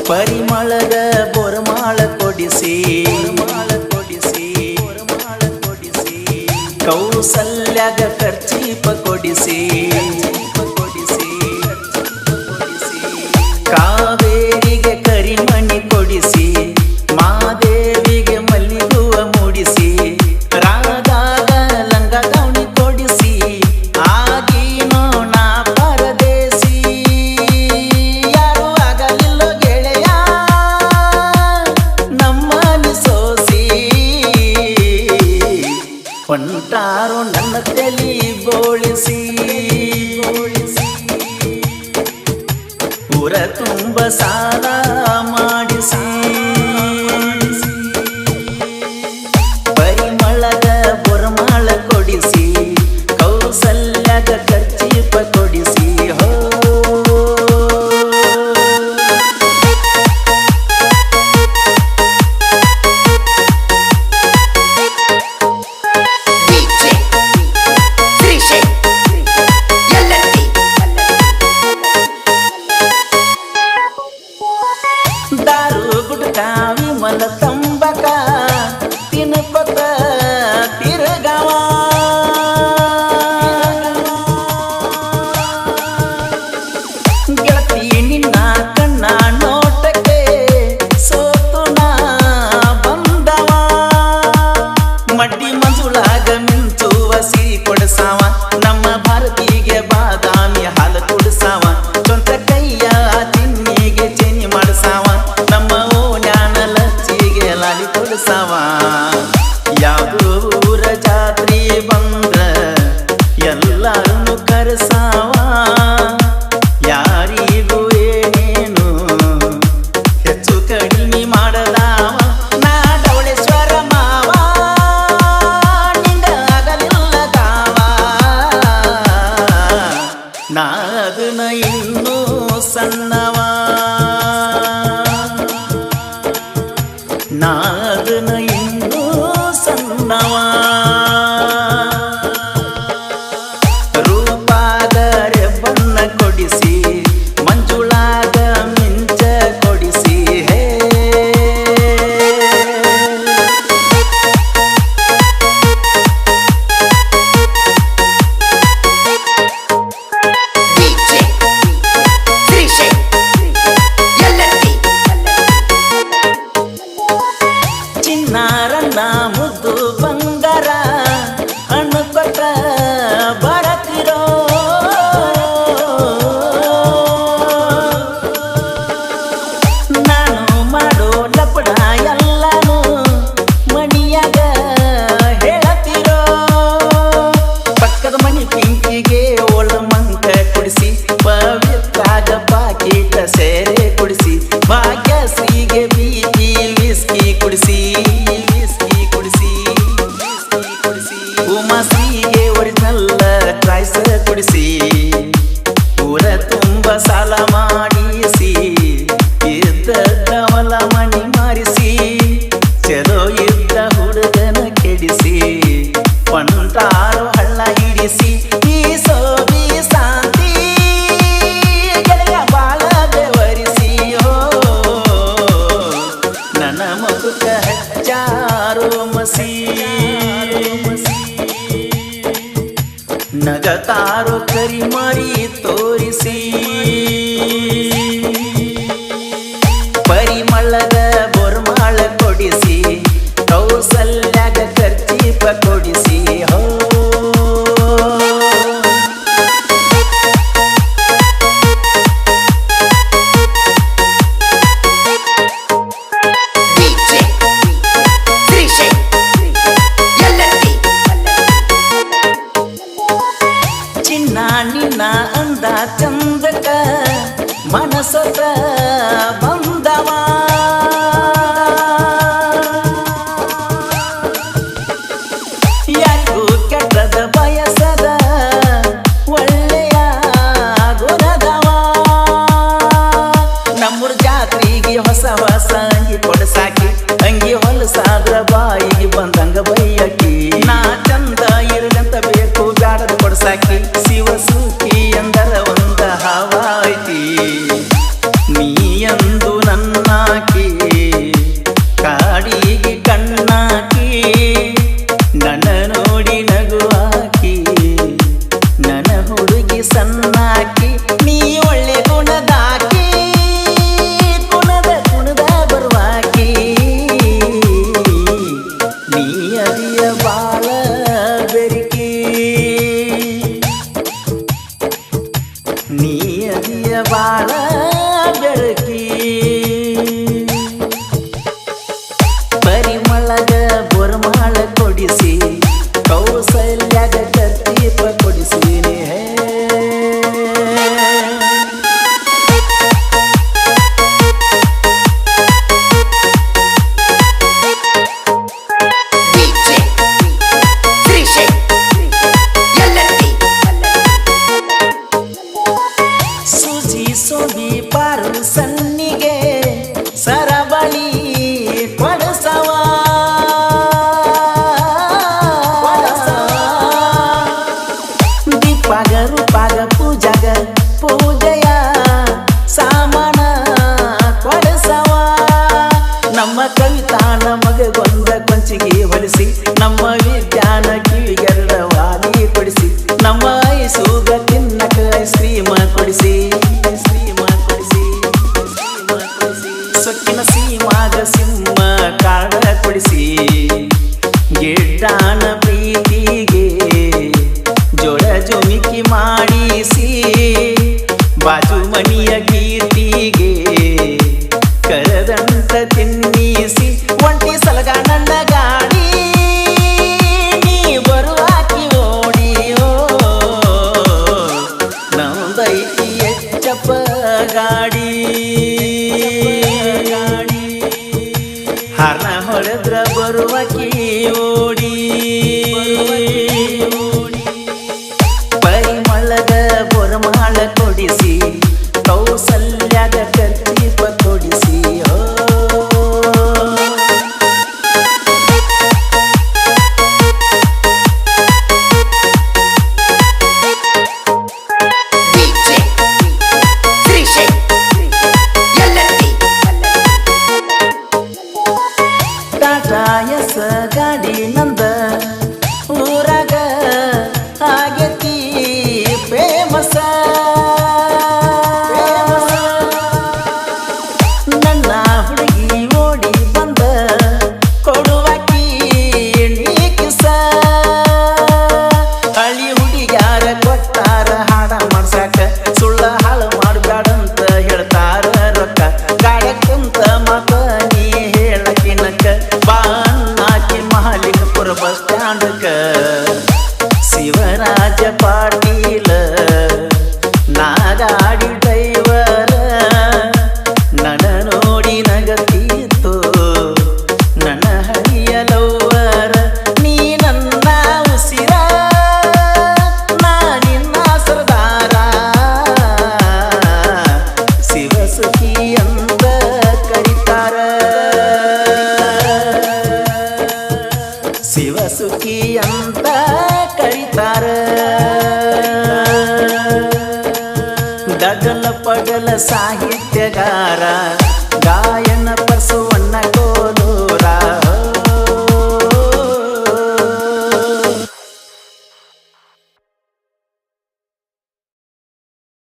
ಪರಿಮಳದ ಬೋರಮಾಳ ಕೊಡಿಸಿ ಕೌಸಲ್ಯಾಗ ಖರ್ಚೀಪ ಕೊಡಿಸಿ ಕಾವೇರಿಗೆ ಕರಿಮಣಿ ಕೊಡಿಸಿ ಮಾದೇವಿಗೆ ಮಲ್ಲಿಗುವ ಮೂಡಿಸಿ ರಾಗಾಗ ಲಂಗ ಗೌಣಿ ಕೊಡಿಸಿ ಆಗೀನೋ ನಾ ಪರದೇಸಿ ಯಾರು ಆಗಲಿಲ್ಲೋ ಗೆಳೆಯ ನಮ್ಮನಿ ಸೋಸಿ ಹೊಂಟಾರೋ ನನ್ನ ತಲಿ ಬೋಳಿಸಿ ಊರ ತುಂಬ ಸಾಲ ಮಾಡಿಸಿ ಪರಿಮಳದ ಬೊರಮಾಳ ಕೊಡಿಸಿ ಕೌಸಲ್ಯಾಗ ಖರ್ಚೀಪ ಕೊಡಿಸಿ ಹೋ ದಾರು ಗುಡ್ಕ ವಿಮಲ ತಂಬಕ ತಿನ್ಕೊತ ತಿರುಗವ ಗೆಳತಿ ನಿನ್ನ ಕಣ್ಣ ನೋಟಕ್ಕೆ ಸೋತು ನಾ ಬಂದವ ಮಡ್ಡಿ ಮಂಜುಳಾಗ ಮಿಂಚುವ ಸಿರಿ ಕೊಡಸಾವ ನಮ್ಮ ಭಾರತಿಗೆ ಬಾದಾಮಿ ಹಾಲು ಕುಡಿಸಾವ ಸ್ವಂತ ಕೈಯ ತಿನ್ನಿಗೆ ಚೆನ್ನಿ ಮಾಡಿಸಾವ ನಮ್ಮ ಓಣ್ಯಾನ ಲಚ್ಚಿಗೆ ಲಾಲಿ ಕೊಡಿಸಾವ ಯಾವುದು ಊರ ಜಾತ್ರೆ ಬಂದ್ರ ಎಲ್ಲರನ್ನು ಕರೆಸಾವ ಯಾರಿಗೂ ಏನೇನು ಹೆಚ್ಚು ಕಡಿಮೆ ಮಾಡದಾವ ನಾ ಡವಳೇಶ್ವರ ಮಾವ ನಿಂಗಾಗಲಿಲ್ಲ ದಾವ ನಾ ಅದನ್ನ ಇನ್ನೂ ಸಣ್ಣವ ನಾ ಅದನ್ನ ಇನ್ನೂ ಸಣ್ಣವ ರೂಪಾದರೆ ಬಣ್ಣ ಕೊಡಿಸಿ ಮಂಜುಳಾಗ ಮಿಂಚ ಕೊಡಿಸಿ ಹೇ ಚಿನ್ನಾರನ್ನ ಮುದ್ದು ಬಂಗಾರ ಹಣ್ಣು ಕೊಟ್ಟ ಬರತಿರೋ ನಾನು ಮಾಡೋ ಲಪಡ ಎಲ್ಲಾನು ಮಣಿಯಾಗ ಹೇಳತಿರೋ ಪಕ್ಕದ ಮನಿ ಪಿಂಕಿಗೆ ಒಳ ಮಂಕ ಕುಡಿಸಿ ಪವಿತ್ರಾಗ ಪಾಕೀಟ ಸೇರೆ ಕುಡಿಸಿ ಭಾಗ್ಯಶ್ರೀಗೆ ಬೀಪಿ ವಿಸ್ಕಿ ಕುಡಿಸಿ ಉಮಾಶ್ರೀಗೆ ಒರಿಜಿನಲ್ ರೈಸ್ ಕುಡಿಸಿ ಊರ ತುಂಬ ಸಾಲ ಮಾಡಿಸಿ ಇದ್ದವಲ ಮಣಿ ಮಾರಿಸಿ ಚಲೋ ಇದ್ದ ಹುಡುಗನ ಕೆಡಿಸಿ ಪಂಟಾರು ಹಳ್ಳ ಹಿಡಿಸಿ ಈ ಸೋಬಿ ಶಾಂತಿ ಗೆಳೆಯ ಬಾಳ ಬೆವರಿಸಿ ಹೋ ನನ್ನ ಮಗುಕ ಹಚ್ಚಾರೋ ಮಸಿ ನಗತಾರೋ ಕರಿಮರಿ ತೋರಿಸಿ ಪರಿಮಳದ ಬೊರಮಾಳ ಕೊಡಿಸಿ ಕೌಸಲ್ಯಾಗ ಖರ್ಚೀಪ ಕೊಡಿಸಿ ಹೋ ಚಿನ್ನ ನಿನ್ನ ಅಂದ ಚಂದಕ ಮನಸೊತ್ತ ಬಂದವ ಯಾರಿಗೂ ಕೆಟ್ಟದ ಬಯಸದ ಒಳ್ಳೆಯ ಗುಣದವ ನಮ್ಮೂರ ಜಾತ್ರೆಗೆ ಹೊಸ ಹೊಸ ಅಂಗಿ ಕೊಡಸಾಕಿ ಅಂಗಿ ಹೊಲಸಾದ್ರ ಬಾಯಿಗೆ ಬಂದಂಗ ಬೈಯಕಿ ನಾ ಚಂದ ಇರಲಂತ ಬೇಕು ಬ್ಯಾಡದ ಕೊಡಸಾಕಿ ಶಿವಸುಖಿ ಎಂದರ ಒಂದ ಹವಾಯ್ತಿ ನೀ ಎಂದು ನನ್ನ ಬಾಳ ಬೆಳಕಿ ಪರಿಮಳಗ ಬೋರ್ಮಾಳ ಕೊಡಿಸಿ ಕೌಸಲ್ಯಾಗ ಕತ್ತೀಪ ಕೊಡಿಸಿನಿ ಸುಜಿ ಸೋಬಿ ಪಾರು ಸನ್ನಿಗೆ ಸರಬಳಿ ಕೊಡಸವ ದೀಪಾಗ ರೂಪಾಗ ಪೂಜಾಗ ಪೂಜೆಯ ಸಾಮಾನ ಕೊಡಸವ ನಮ್ಮ ಕವಿತಾ ನಮಗೊಂದ ಕೊಂಚಿಗೆ ಹೊಲಿಸಿ ನಮ್ಮ ವಿಜ್ಞಾನ ಕಿವಿಗೆರಡ ವಾಲಿ ಕೊಡಿಸಿ ನಮ್ಮ ಐಸೂಗ ತಿನ್ನಕ ಐಸ್ ಕ್ರೀಮ ಕೊಡಿಸಿ ಸೊಕ್ಕಿನ ಸೀಮಾಗ ಸಿಂಹ ಕಾಳ ಕೊಡಿಸಿ ಗಿಡ್ಡಾನ ಪ್ರೀತಿಗೆ ಜೋಳ ಜುಮಿಕಿ ಮಾಡಿಸಿ ಬಾಜು ಮನಿಯ ಕೀರ್ತಿಗೆ ಕರದಂತ ತಿನ್ನಿಸಿ ಒಂಟಿ ಸಲಗ ನನ್ನ ಗಾಡಿ ನೀ ಬರುವಾಕಿ ಓಡಿಯೋ ನಮ್ದೈತಿ ಹೆಚ್ಚಪ್ಪ ಗಾಡಿ ಹಾರ್ನ ಹೊಡೆದ್ರ ಬರುವಾಕಿ ಓಡಿ ಪರಿಮಳಗ ಬೋರ್ಮಾಳ ಕೊಡಿಸಿ ಕೌಸಲ್ಯಾಗ ಕತ್ತೀಪ ಕೊಡಿಸಿ ಟಾಟಾ ಎಸ್ ಗಾಡಿ ನಂದ ಊರಾಗ ಆಗೇತಿ ಫೇಮಸ ನನ್ನ ಹುಡುಗಿ ಓಡಿ ಬಂದ ಕೊಡುವಾಕಿ ನೀಕಿಸ ಹಳಿ ಹುಡುಗ್ಯಾರ ಕೊಟ್ಟಾರ ಹಾಡ ಮಾಡ್ಸಾಕ ಸುಳ್ಳ ಹಾಳು ಮಾಡಬ್ಯಾಡಂತ ಹೇಳ್ತಾರ ರೊಕ್ಕ ಗಾಯಕ್ಕಂತ ಮಾತ ನೀ ಹೇಳಕಿನಕ ಬಾನ್ನಾಕಿ ಮಹಾಲಿಂಗಪುರ ಬಸ್ ಸ್ಟ್ಯಾಂಡಕ ಶಿವರಾಜ ಪಾಟೀಲ ನಾಗಾಡಿ ಡ್ರೈವರ ನನ್ನ ನೋಡಿ ನಗತೀತು ನನ್ನ ಹರಿಯಲವರ ನೀ ನನ್ನ ಉಸಿರ ನಾ ನಿನ್ನ ಸರ್ದಾರ ಶಿವಸುಖಿ ಅಂತ ಕರೀತಾರ ಶಿವಸುಖಿ ಅಂತ ಕರೀತಾರ ಡಗಲ ಪಗಲ ಸಾಹಿತ್ಯಗಾರ ಗಾಯನ ಪರ್ಸು